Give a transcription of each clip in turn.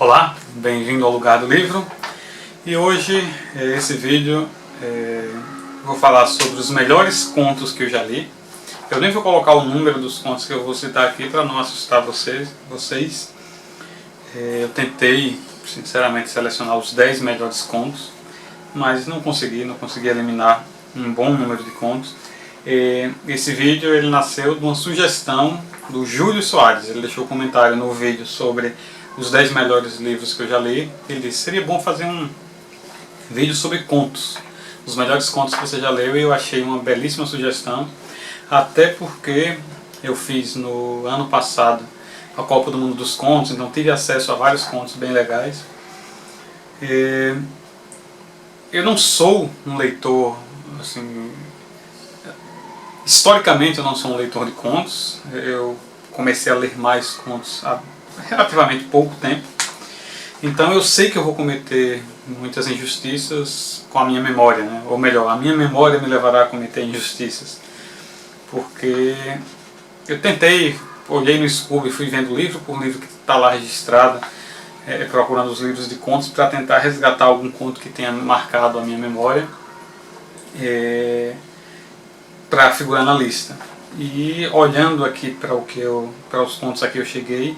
Olá, bem-vindo ao Lugar do Livro. E hoje, esse vídeo, vou falar sobre os melhores contos que eu já li. Eu nem vou colocar o número dos contos que eu vou citar aqui para não assustar vocês. Eu tentei, sinceramente, selecionar os 10 melhores contos, mas não consegui eliminar um bom número de contos. Esse vídeo ele nasceu de uma sugestão do Júlio Soares. Ele deixou um comentário no vídeo sobre os 10 melhores livros que eu já li. Ele disse: seria bom fazer um vídeo sobre contos, os melhores contos que você já leu, e eu achei uma belíssima sugestão, até porque eu fiz no ano passado a Copa do Mundo dos Contos, então tive acesso a vários contos bem legais. Eu não sou um leitor, assim, historicamente eu não sou um leitor de contos. Eu comecei a ler mais contos há relativamente pouco tempo, então eu sei que eu vou cometer muitas injustiças com a minha memória, né? Ou melhor, a minha memória me levará a cometer injustiças, porque eu tentei, olhei no Scooby e fui vendo livro por livro que está lá registrado, procurando os livros de contos para tentar resgatar algum conto que tenha marcado a minha memória, para figurar na lista. E olhando aqui para os contos a que eu cheguei,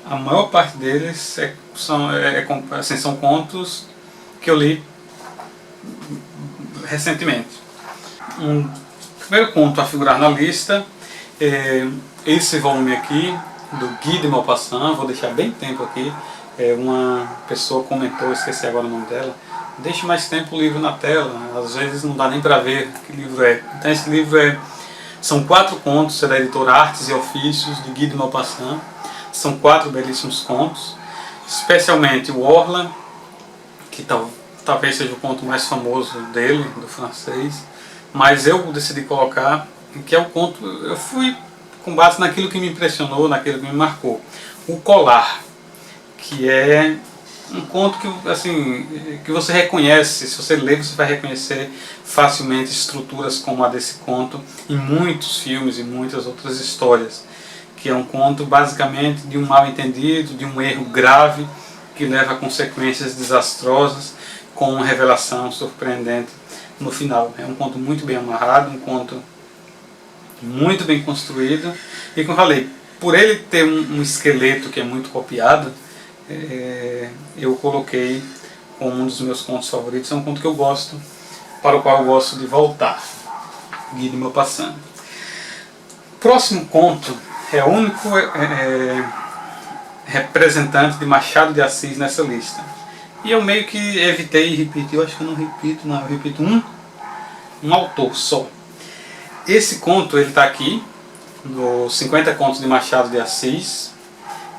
a maior parte deles são contos que eu li recentemente. Um primeiro conto a figurar na lista é esse volume aqui, do Guy de Maupassant. Vou deixar bem tempo aqui. Uma pessoa comentou, esqueci agora o nome dela: deixe mais tempo o livro na tela, às vezes não dá nem para ver que livro é. Então esse livro são 4 contos, é da editora Artes e Ofícios, de Guy de Maupassant. São 4 belíssimos contos, especialmente o Orla, que talvez seja o conto mais famoso dele, do francês, mas eu decidi colocar, que é o conto, eu fui com base naquilo que me impressionou, naquilo que me marcou. O Colar, que é um conto que, assim, que você reconhece, se você ler você vai reconhecer facilmente estruturas como a desse conto em muitos filmes e muitas outras histórias, que é um conto basicamente de um mal-entendido, de um erro grave que leva a consequências desastrosas, com uma revelação surpreendente no final. É um conto muito bem amarrado, um conto muito bem construído, e como eu falei, por ele ter um esqueleto que é muito copiado, eu coloquei como um dos meus contos favoritos. É um conto que eu gosto, para o qual eu gosto de voltar. Guy de Maupassant. Próximo conto é o único representante de Machado de Assis nessa lista. E eu meio que evitei repetir, eu acho que eu não repito, eu repito um autor só. Esse conto ele está aqui, nos 50 contos de Machado de Assis.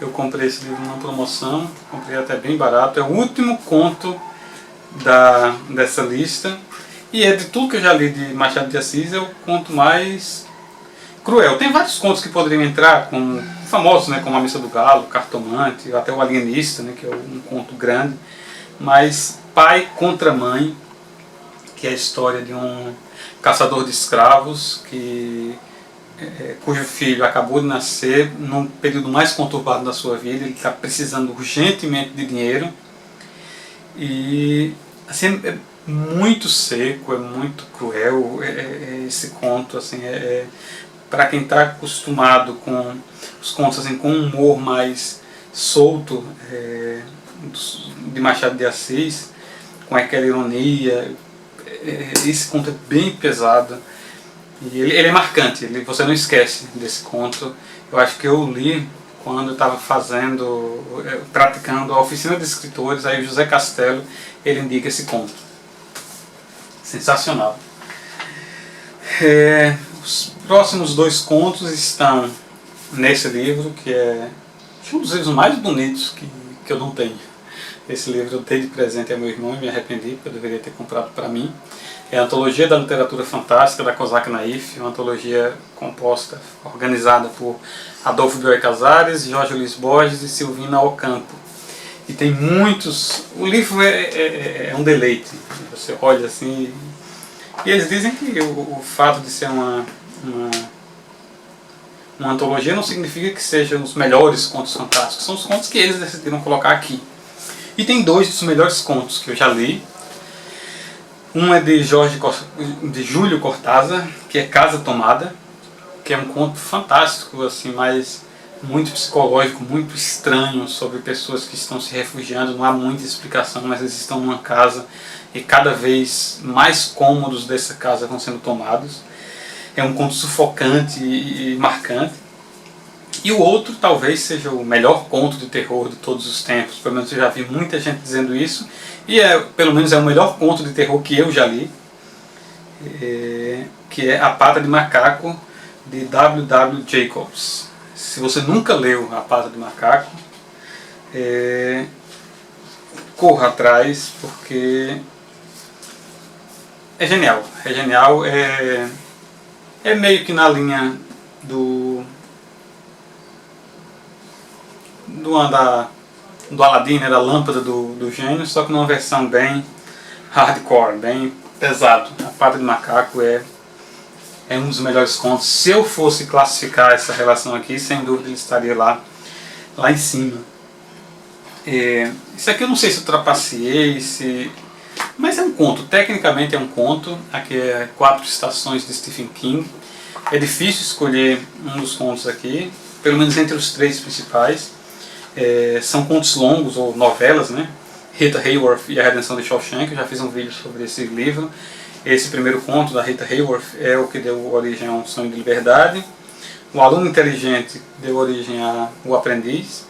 Eu comprei esse livro numa promoção, comprei até bem barato. É o último conto dessa lista, e de tudo que eu já li de Machado de Assis, é o conto mais cruel. Tem vários contos que poderiam entrar, como famosos, né, como A Missa do Galo, Cartomante, até O Alienista, né, que é um conto grande, mas Pai contra Mãe, que é a história de um caçador de escravos cujo filho acabou de nascer num período mais conturbado da sua vida. Ele está precisando urgentemente de dinheiro, e assim, é muito seco, é muito cruel. Esse conto, assim, para quem está acostumado com os contos, assim, com um humor mais solto, de Machado de Assis, com aquela ironia, esse conto é bem pesado. E ele é marcante, você não esquece desse conto. Eu acho que eu li quando eu estava praticando a oficina de escritores, aí o José Castelo, ele indica esse conto. Sensacional. Os próximos 2 contos estão nesse livro, que é um dos livros mais bonitos que eu não tenho. Esse livro eu dei de presente a meu irmão e me arrependi, porque eu deveria ter comprado para mim. É a Antologia da Literatura Fantástica, da Kozak Naif, uma antologia organizada por Adolfo Bioy Casares, Jorge Luiz Borges e Silvina Ocampo. E tem muitos... O livro é um deleite. Você olha assim... E eles dizem que o fato de ser uma antologia não significa que sejam os melhores contos fantásticos. São os contos que eles decidiram colocar aqui. E tem dois dos melhores contos que eu já li. Um é de Júlio Cortázar, que é Casa Tomada, que é um conto fantástico, assim, mas muito psicológico, muito estranho, sobre pessoas que estão se refugiando. Não há muita explicação, mas eles estão numa casa e cada vez mais cômodos dessa casa vão sendo tomados. É um conto sufocante e marcante. E o outro talvez seja o melhor conto de terror de todos os tempos, pelo menos eu já vi muita gente dizendo isso, e pelo menos é o melhor conto de terror que eu já li, que é A Pata de Macaco, de W.W. Jacobs. Se você nunca leu A Pata de Macaco, corra atrás, porque é genial. É genial, é meio que na linha do Aladdin, né, da lâmpada do gênio, só que numa versão bem hardcore, bem pesado. A Pata de Macaco é um dos melhores contos. Se eu fosse classificar essa relação aqui, sem dúvida ele estaria lá em cima. Isso aqui eu não sei se eu trapaceei, mas é um conto, tecnicamente é um conto. Aqui é 4 Estações de Stephen King. É difícil escolher um dos contos aqui, pelo menos entre os 3 principais. São contos longos, ou novelas, né? Rita Hayworth e A Redenção de Shawshank, eu já fiz um vídeo sobre esse livro. Esse primeiro conto da Rita Hayworth é o que deu origem a Um Sonho de Liberdade. O Aluno Inteligente deu origem a O Aprendiz.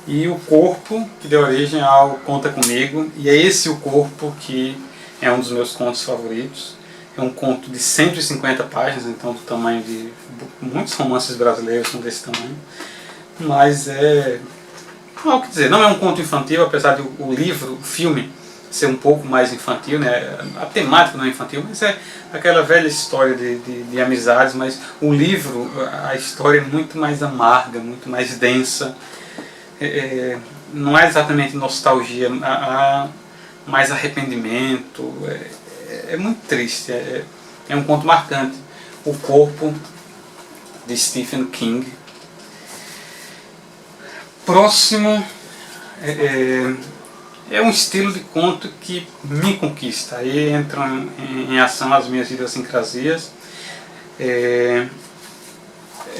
E O Corpo, que deu origem ao Conta Comigo. E é esse O Corpo que é um dos meus contos favoritos. É um conto de 150 páginas, então do tamanho de muitos romances brasileiros são desse tamanho. Mas não há o que dizer, não é um conto infantil, apesar de o livro, o filme, ser um pouco mais infantil, né? A temática não é infantil, mas é aquela velha história de amizades, mas o livro, a história é muito mais amarga, muito mais densa. Não é exatamente nostalgia, há mais arrependimento. É muito triste, é um conto marcante. O Corpo, de Stephen King. Próximo é um estilo de conto que me conquista. Aí entram em ação as minhas idiosincrasias. É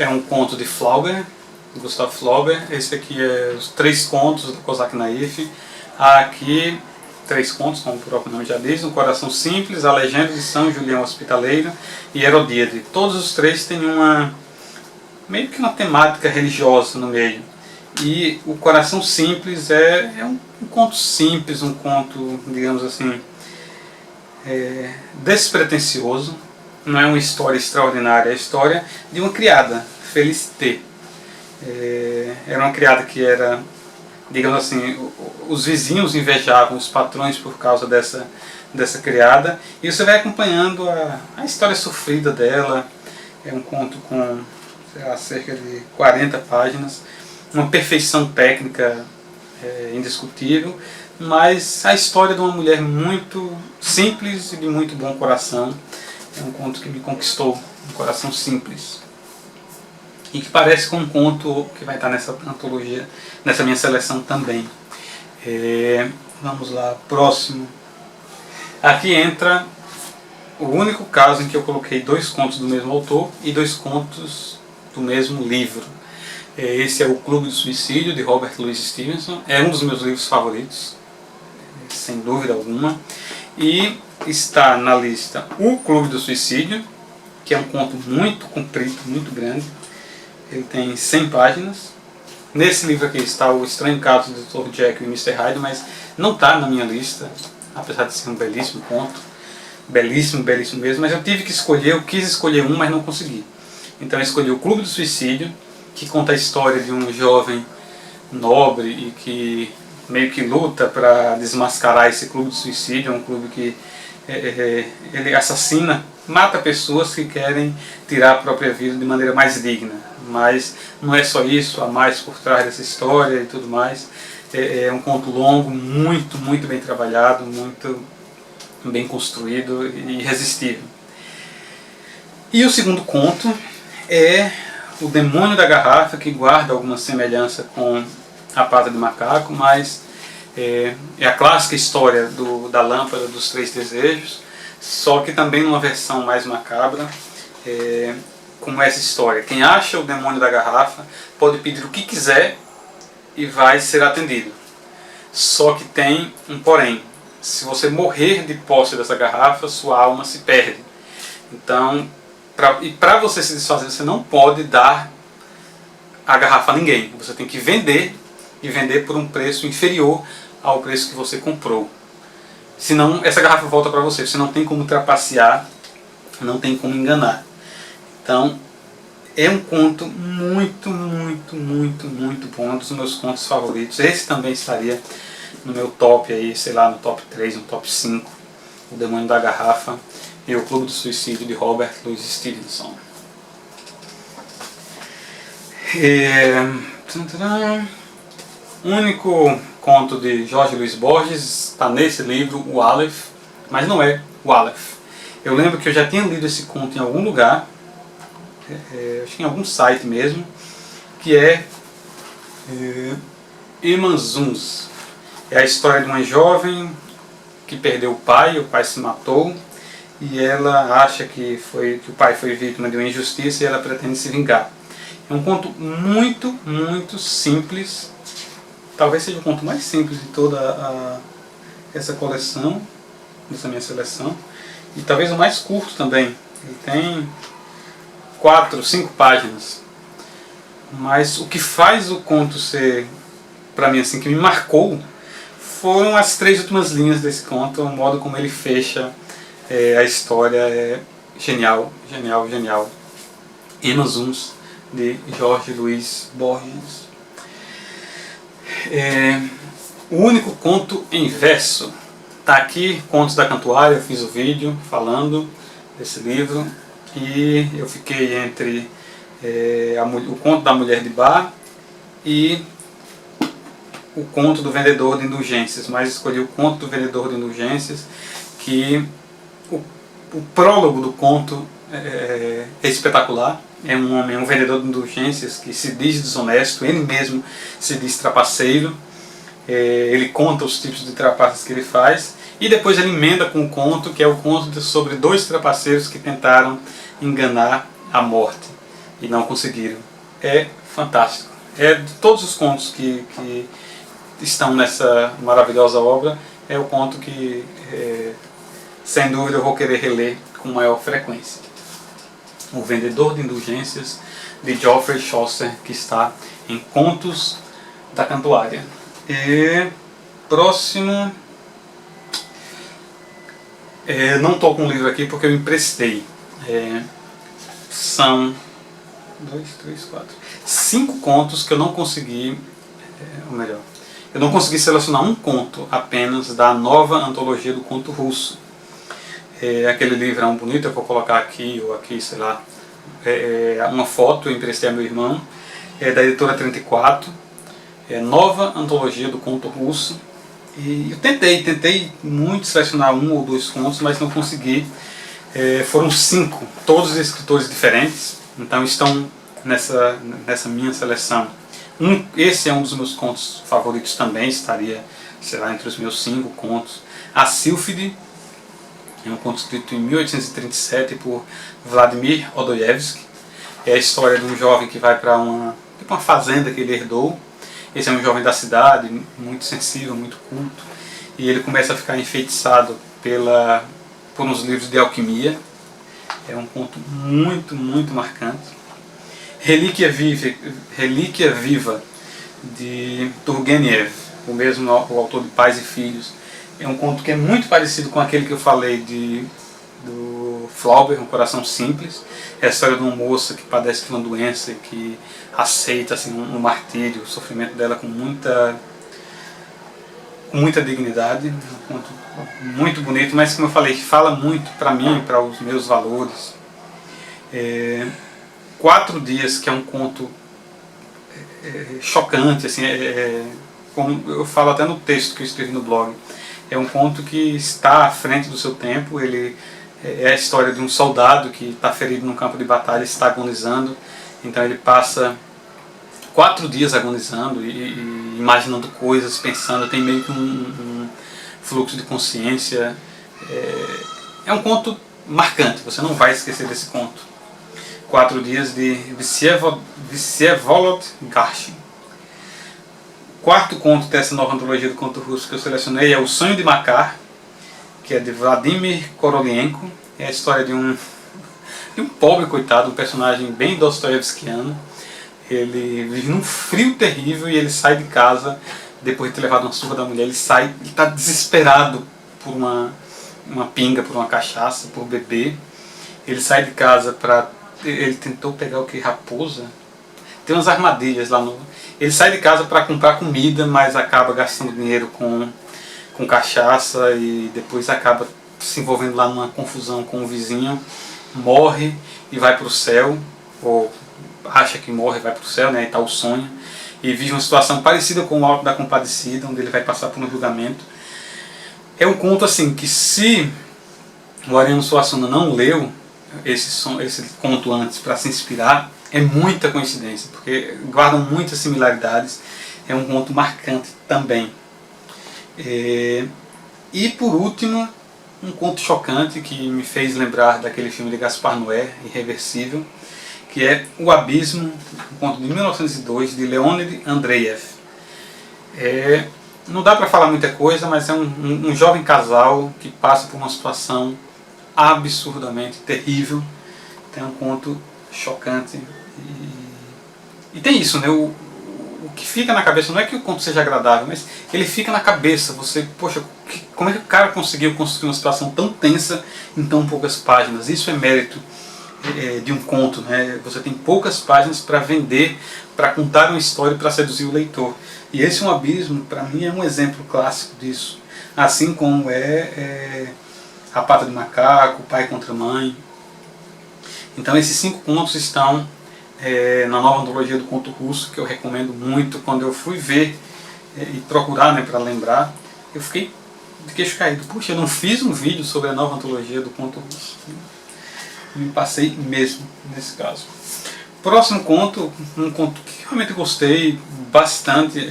um conto de Flaubert, de Gustave Flaubert. Esse aqui é os 3 contos do Cosaque Naif. Há aqui 3 contos, como o próprio nome já diz: Um Coração Simples, A Legenda de São Julião Hospitaleiro e Herodíade. Todos os 3 têm meio que uma temática religiosa no meio. E O Coração Simples é um conto simples, um conto, digamos assim, despretensioso. Não é uma história extraordinária, é a história de uma criada, Félicité. Era uma criada que era, digamos assim, os vizinhos invejavam os patrões por causa dessa criada. E você vai acompanhando a história sofrida dela. É um conto com, sei lá, cerca de 40 páginas. Uma perfeição técnica indiscutível, mas a história de uma mulher muito simples e de muito bom coração. É um conto que me conquistou, Um Coração Simples. E que parece com um conto que vai estar nessa antologia, nessa minha seleção também. Vamos lá, próximo. Aqui entra o único caso em que eu coloquei 2 contos do mesmo autor e 2 contos do mesmo livro. Esse é O Clube do Suicídio, de Robert Louis Stevenson. É um dos meus livros favoritos, sem dúvida alguma. E está na lista O Clube do Suicídio, que é um conto muito comprido, muito grande. Ele tem 100 páginas. Nesse livro aqui está O Estranho Caso do Dr. Jekyll e Mr. Hyde, mas não está na minha lista, apesar de ser um belíssimo conto. Belíssimo, belíssimo mesmo. Mas eu tive que escolher, eu quis escolher um, mas não consegui. Então eu escolhi O Clube do Suicídio, que conta a história de um jovem nobre e que meio que luta para desmascarar esse clube de suicídio. É um clube que ele assassina, mata pessoas que querem tirar a própria vida de maneira mais digna. Mas não é só isso, há mais por trás dessa história e tudo mais. É um conto longo, muito, muito bem trabalhado, muito bem construído e irresistível. E o segundo conto é O Demônio da Garrafa, que guarda alguma semelhança com A Pata de Macaco, mas É a clássica história da lâmpada dos 3 desejos, só que também numa versão mais macabra, como essa história. Quem acha o demônio da garrafa pode pedir o que quiser e vai ser atendido. Só que tem um porém: se você morrer de posse dessa garrafa, sua alma se perde. Então, para você se desfazer, você não pode dar a garrafa a ninguém. Você tem que vender, e vender por um preço inferior ao preço que você comprou. Senão essa garrafa volta para você. Você não tem como trapacear, não tem como enganar. Então é um conto muito, muito, muito, muito bom, um dos meus contos favoritos. Esse também estaria no meu top aí, sei lá, no top 3, no top 5. O Demônio da Garrafa e o Clube do Suicídio, de Robert Louis Stevenson. O único conto de Jorge Luiz Borges está nesse livro, o Aleph, mas não é o Aleph. Eu lembro que eu já tinha lido esse conto em algum lugar, acho que em algum site mesmo, que é Emanzuns. É a história de uma jovem que perdeu o pai se matou, e ela acha que o pai foi vítima de uma injustiça e ela pretende se vingar. É um conto muito, muito simples. Talvez seja o conto mais simples de toda essa coleção, dessa minha seleção. E talvez o mais curto também. Ele tem 4, 5 páginas. Mas o que faz o conto ser, para mim, assim, que me marcou, foram as 3 últimas linhas desse conto. O modo como ele fecha a história é genial, genial, genial. Emanzuns, de Jorge Luiz Borges. O único conto em verso está aqui, Contos da Cantuária. Eu fiz o vídeo falando desse livro e eu fiquei entre o Conto da Mulher de Bar e o Conto do Vendedor de Indulgências, mas escolhi o Conto do Vendedor de Indulgências, que o prólogo do conto é espetacular. É um homem, um vendedor de indulgências que se diz desonesto, ele mesmo se diz trapaceiro. Ele conta os tipos de trapaças que ele faz e depois ele emenda com um conto que é o conto sobre 2 trapaceiros que tentaram enganar a morte e não conseguiram. É fantástico. É de todos os contos que estão nessa maravilhosa obra, é o conto que sem dúvida eu vou querer reler com maior frequência. O Vendedor de Indulgências, de Geoffrey Chaucer, que está em Contos da Cantuária. E próximo, não estou com o livro aqui porque eu emprestei. São 5 contos que eu não consegui, ou melhor, eu não consegui selecionar um conto apenas da nova antologia do conto russo. Aquele livrão bonito, eu vou colocar aqui ou aqui, sei lá, uma foto, eu emprestei a meu irmão, da editora 34, nova antologia do conto russo. E eu tentei muito selecionar 1 ou 2 contos, mas não consegui. Foram 5, todos escritores diferentes, então estão nessa minha seleção. Esse é um dos meus contos favoritos também, estaria, sei lá, entre os meus 5 contos. A Sílfide é um conto escrito em 1837 por Vladimir Odoievsky. É a história de um jovem que vai para uma fazenda que ele herdou. Esse é um jovem da cidade, muito sensível, muito culto, e ele começa a ficar enfeitiçado por uns livros de alquimia. É um conto muito, muito marcante. Relíquia Viva, de Turgenev, o autor de Pais e Filhos. É um conto que é muito parecido com aquele que eu falei do Flaubert, Um Coração Simples. É a história de uma moça que padece de uma doença e que aceita assim, um martírio, o sofrimento dela com muita dignidade. Um conto muito bonito, mas como eu falei, fala muito para mim, para os meus valores. 4 Dias, que é um conto chocante, assim, como eu falo até no texto que eu escrevi no blog. É um conto que está à frente do seu tempo. Ele é a história de um soldado que está ferido num campo de batalha, está agonizando. Então ele passa 4 dias agonizando e imaginando coisas, pensando, tem meio que um fluxo de consciência. É um conto marcante, você não vai esquecer desse conto. 4 Dias de Vsevolod Garshin. O quarto conto dessa nova antologia do conto russo que eu selecionei é O Sonho de Makar, que é de Vladimir Korolenko. É a história de um pobre coitado, um personagem bem dostoiévskiano. Ele vive num frio terrível e ele sai de casa depois de ter levado uma surra da mulher. Ele está desesperado por uma pinga, por uma cachaça, por beber. Ele sai de casa para... Ele tentou pegar o que? Raposa? Tem umas armadilhas lá no... Ele sai de casa para comprar comida, mas acaba gastando dinheiro com cachaça e depois acaba se envolvendo lá numa confusão com o vizinho, morre e vai para o céu, ou acha que morre e vai para o céu, né, e tal sonho, e vive uma situação parecida com o Alto da Compadecida, onde ele vai passar por um julgamento. É um conto assim que, se o Ariano Suassuna não leu esse conto antes para se inspirar, é muita coincidência, porque guardam muitas similaridades. É um conto marcante também. E por último, um conto chocante que me fez lembrar daquele filme de Gaspar Noé, Irreversível, que é O Abismo, um conto de 1902 de Leonid Andreev. Não dá para falar muita coisa, mas é um jovem casal que passa por uma situação absurdamente terrível. Tem um conto chocante e tem isso, né? O que fica na cabeça não é que o conto seja agradável, mas ele fica na cabeça. Você, poxa, como é que o cara conseguiu construir uma situação tão tensa em tão poucas páginas? Isso é mérito de um conto, né? Você tem poucas páginas para vender, para contar uma história, para seduzir o leitor. E esse Um Abismo, para mim, é um exemplo clássico disso. Assim como A Pata de Macaco, Pai contra Mãe. Então esses 5 contos estão na nova antologia do conto russo, que eu recomendo muito. Quando eu fui ver e procurar, né, para lembrar, eu fiquei de queixo caído. Puxa, eu não fiz um vídeo sobre a nova antologia do conto russo. Me passei mesmo nesse caso. Próximo conto, um conto que realmente gostei bastante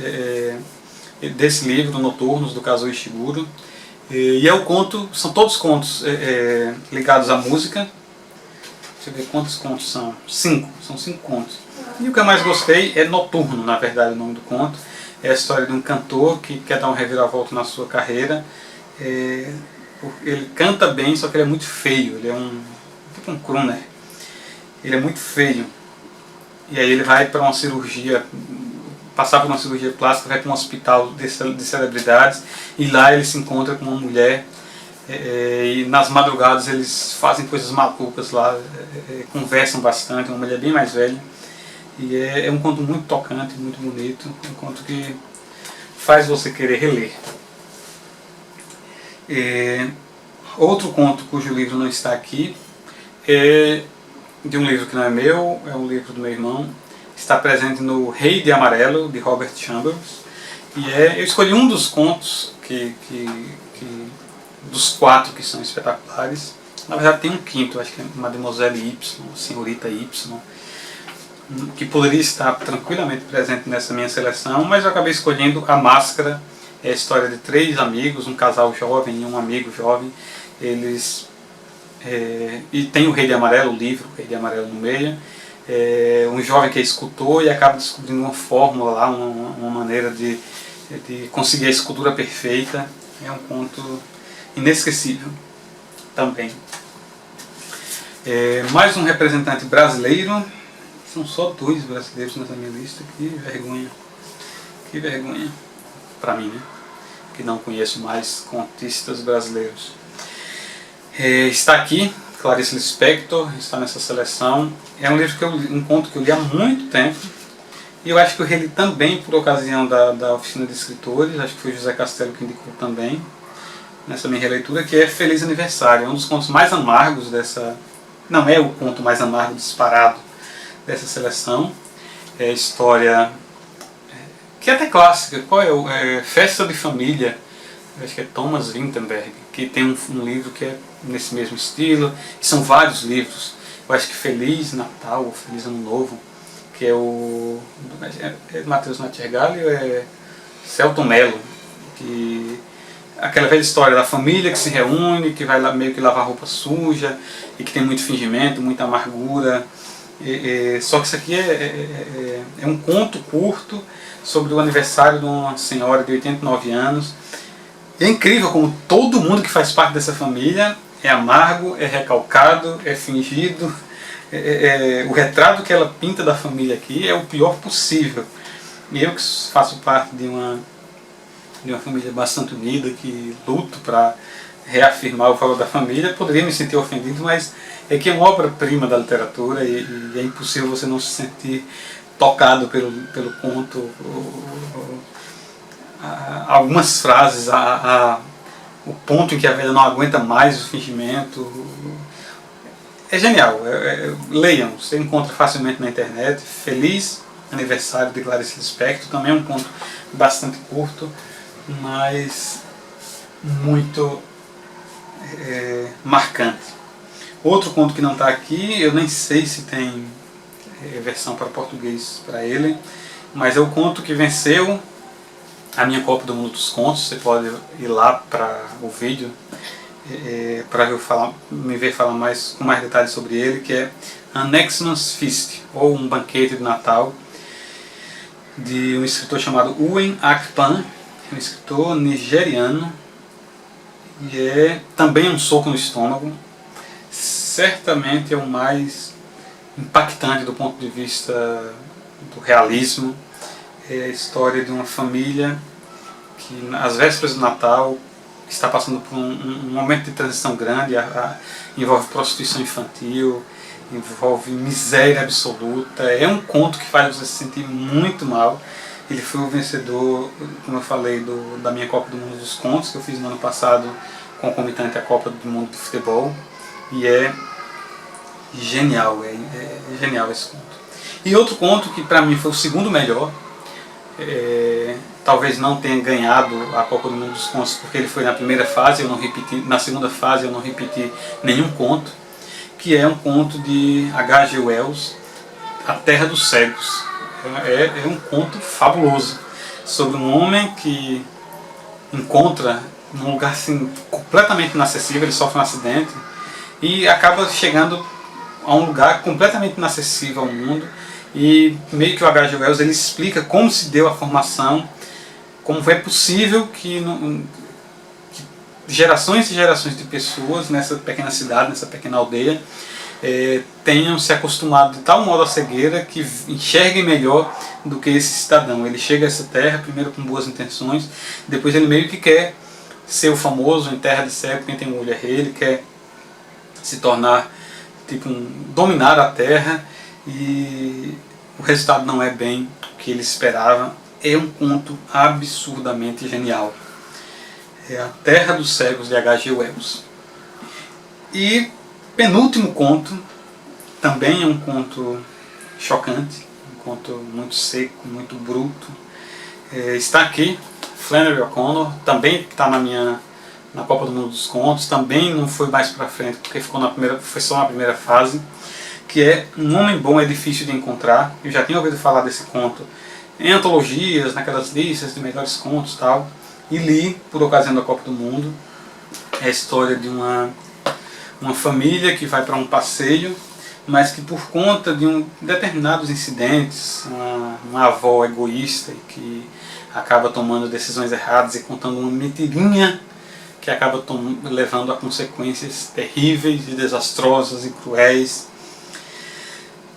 desse livro, Noturnos, do Kazuo Ishiguro. E é o conto, são todos contos ligados à música. Deixa eu ver quantos contos são. 5, são 5 contos. E o que eu mais gostei é Noturno, na verdade, o nome do conto. É a história de um cantor que quer dar um reviravolta na sua carreira. Ele canta bem, só que ele é muito feio. Ele é tipo um crooner. Ele é muito feio. E aí ele vai para uma cirurgia, passar por uma cirurgia plástica, vai para um hospital de celebridades, e lá ele se encontra com uma mulher, e nas madrugadas eles fazem coisas malucas lá, conversam bastante, uma mulher bem mais velha. E é um conto muito tocante, muito bonito, um conto que faz você querer reler. Outro conto cujo livro não está aqui é de um livro que não é meu, é um livro do meu irmão. Está presente no Rei de Amarelo, de Robert Chambers. E eu escolhi um dos contos dos 4 que são espetaculares. Na verdade tem um quinto, acho que é Mademoiselle Y, Senhorita Y, que poderia estar tranquilamente presente nessa minha seleção, mas eu acabei escolhendo A Máscara. É a história de 3 amigos, um casal jovem e um amigo jovem. E tem o Rei de Amarelo, o livro, o Rei de Amarelo no meio. Um jovem que é escultor e acaba descobrindo uma fórmula lá, uma maneira de conseguir a escultura perfeita. É um conto inesquecível também. Mais um representante brasileiro. São só 2 brasileiros nessa minha lista. Que vergonha. Que vergonha para mim, né? Que não conheço mais contistas brasileiros. Está aqui Clarice Lispector, está nessa seleção. É um livro um conto que eu li há muito tempo, e eu acho que eu reli também por ocasião da oficina de escritores. Acho que foi José Castelo que indicou também nessa minha releitura, que é Feliz Aniversário. É um dos contos mais amargos dessa... Não é o conto mais amargo disparado dessa seleção. É a história que é até clássica. Qual é? Festa de Família. Eu acho que é Thomas Vinterberg, que tem um livro que é nesse mesmo estilo. E são vários livros. Eu acho que Feliz Natal ou Feliz Ano Novo, que é o Matheus Nattergalli, ou Selton Mello, que aquela velha história da família que se reúne, que vai lá meio que lavar roupa suja e que tem muito fingimento, muita amargura. Só que isso aqui é um conto curto sobre o aniversário de uma senhora de 89 anos. E é incrível como todo mundo que faz parte dessa família é amargo, é recalcado, é fingido. O retrato que ela pinta da família aqui é o pior possível. E eu que faço parte de uma família bastante unida, que luto para reafirmar o valor da família, poderia me sentir ofendido, mas é que é uma obra-prima da literatura e é impossível você não se sentir tocado pelo conto. Algumas frases, o ponto em que a velha não aguenta mais o fingimento. É genial, leiam, você encontra facilmente na internet. Feliz Aniversário de Clarice Lispector, também é um conto bastante curto, mas muito marcante. Outro conto que não está aqui, eu nem sei se tem versão para português para ele, mas é o conto que venceu a minha Copa do Mundo dos Contos. Você pode ir lá para o vídeo para me ver falar com mais detalhes sobre ele, que é An Xmas Feast, ou Um Banquete de Natal, de um escritor chamado Uwen Akpan, um escritor nigeriano, e é também um soco no estômago. Certamente é o mais impactante do ponto de vista do realismo. É a história de uma família que, às vésperas do Natal, está passando por um momento de transição grande. Envolve prostituição infantil, envolve miséria absoluta. É um conto que faz você se sentir muito mal. Ele foi o vencedor, como eu falei, da minha Copa do Mundo dos Contos, que eu fiz no ano passado, concomitante à Copa do Mundo de Futebol. E é genial, é genial esse conto. E outro conto que para mim foi o segundo melhor, talvez não tenha ganhado a Copa do Mundo dos Contos porque ele foi na primeira fase, eu não repeti, na segunda fase eu não repeti nenhum conto, que é um conto de H.G. Wells, A Terra dos Cegos. É um conto fabuloso sobre um homem que encontra num lugar assim, completamente inacessível. Ele sofre um acidente e acaba chegando a um lugar completamente inacessível ao mundo, e meio que o H.G. Wells ele explica como se deu a formação, como é possível que gerações e gerações de pessoas nessa pequena cidade, nessa pequena aldeia, tenham se acostumado de tal modo à cegueira que enxerguem melhor do que esse cidadão. Ele chega a essa terra primeiro com boas intenções, depois ele meio que quer ser o famoso em terra de cego, quem tem um olho é rei, ele quer se tornar, dominar a terra, e o resultado não é bem o que ele esperava. É um conto absurdamente genial. É A Terra dos Cegos, de H.G. Wells. E penúltimo conto, também é um conto chocante, um conto muito seco, muito bruto. Está aqui, Flannery O'Connor, também está na Copa do Mundo dos Contos, também não foi mais para frente porque foi só na primeira fase, que é Um Homem Bom é Difícil de Encontrar. Eu já tinha ouvido falar desse conto em antologias, naquelas listas de melhores contos e tal, e li por ocasião da Copa do Mundo. É a história de uma família que vai para um passeio, mas que por conta de determinados incidentes, uma avó egoísta que acaba tomando decisões erradas e contando uma mentirinha que acaba levando a consequências terríveis e desastrosas e cruéis.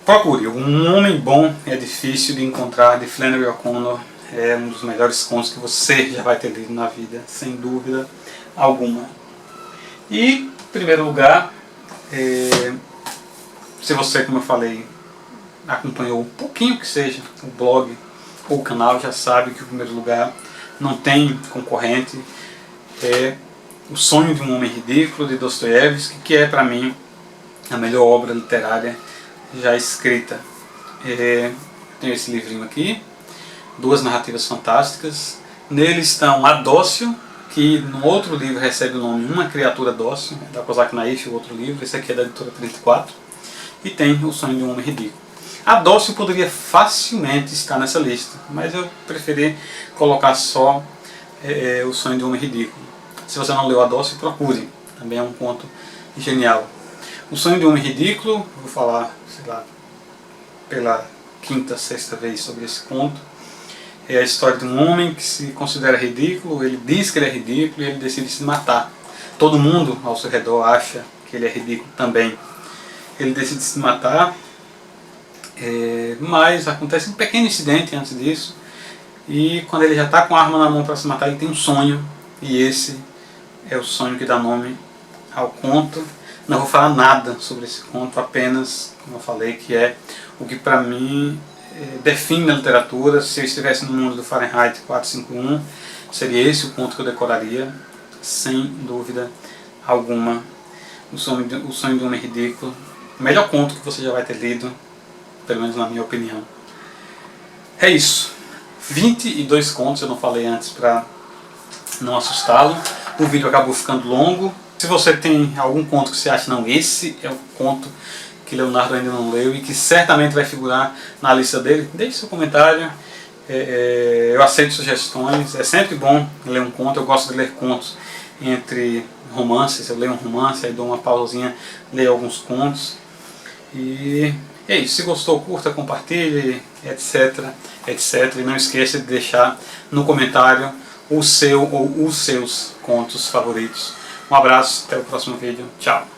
Procure, Um Homem Bom é Difícil de Encontrar, de Flannery O'Connor. É um dos melhores contos que você já vai ter lido na vida, sem dúvida alguma. E, em primeiro lugar, se você, como eu falei, acompanhou um pouquinho que seja o blog ou o canal, já sabe que o primeiro lugar não tem concorrente. É O Sonho de um Homem Ridículo, de Dostoiévski, que é, para mim, a melhor obra literária já escrita. Tenho esse livrinho aqui, duas narrativas fantásticas. Nele estão A Dócil, que no outro livro recebe o nome Uma Criatura Dócil, da Kozak Naif, o outro livro. Esse aqui é da editora 34. E tem O Sonho de um Homem Ridículo. A Dócil poderia facilmente estar nessa lista, mas eu preferi colocar só O Sonho de um Homem Ridículo. Se você não leu A Dócil, procure, também é um conto genial. O Sonho de um Homem Ridículo, vou falar, sei lá, pela quinta, sexta vez sobre esse conto. É a história de um homem que se considera ridículo, ele diz que ele é ridículo e ele decide se matar. Todo mundo ao seu redor acha que ele é ridículo também. Ele decide se matar, mas acontece um pequeno incidente antes disso, e quando ele já está com a arma na mão para se matar, ele tem um sonho, e esse é o sonho que dá nome ao conto. Não vou falar nada sobre esse conto, apenas, como eu falei, que é o que para mim define a literatura. Se eu estivesse no mundo do Fahrenheit 451, seria esse o conto que eu decoraria, sem dúvida alguma. O Sonho de um Homem Ridículo, o melhor conto que você já vai ter lido, pelo menos na minha opinião. É isso. 22 contos, eu não falei antes para não assustá-lo. O vídeo acabou ficando longo. Se você tem algum conto que você acha, não, esse é o conto que Leonardo ainda não leu e que certamente vai figurar na lista dele, deixe seu comentário. Eu aceito sugestões, é sempre bom ler um conto. Eu gosto de ler contos entre romances, eu leio um romance, aí dou uma pausinha, leio alguns contos. E é isso, se gostou, curta, compartilhe, etc, etc. E não esqueça de deixar no comentário o seu ou os seus contos favoritos. Um abraço, até o próximo vídeo, tchau!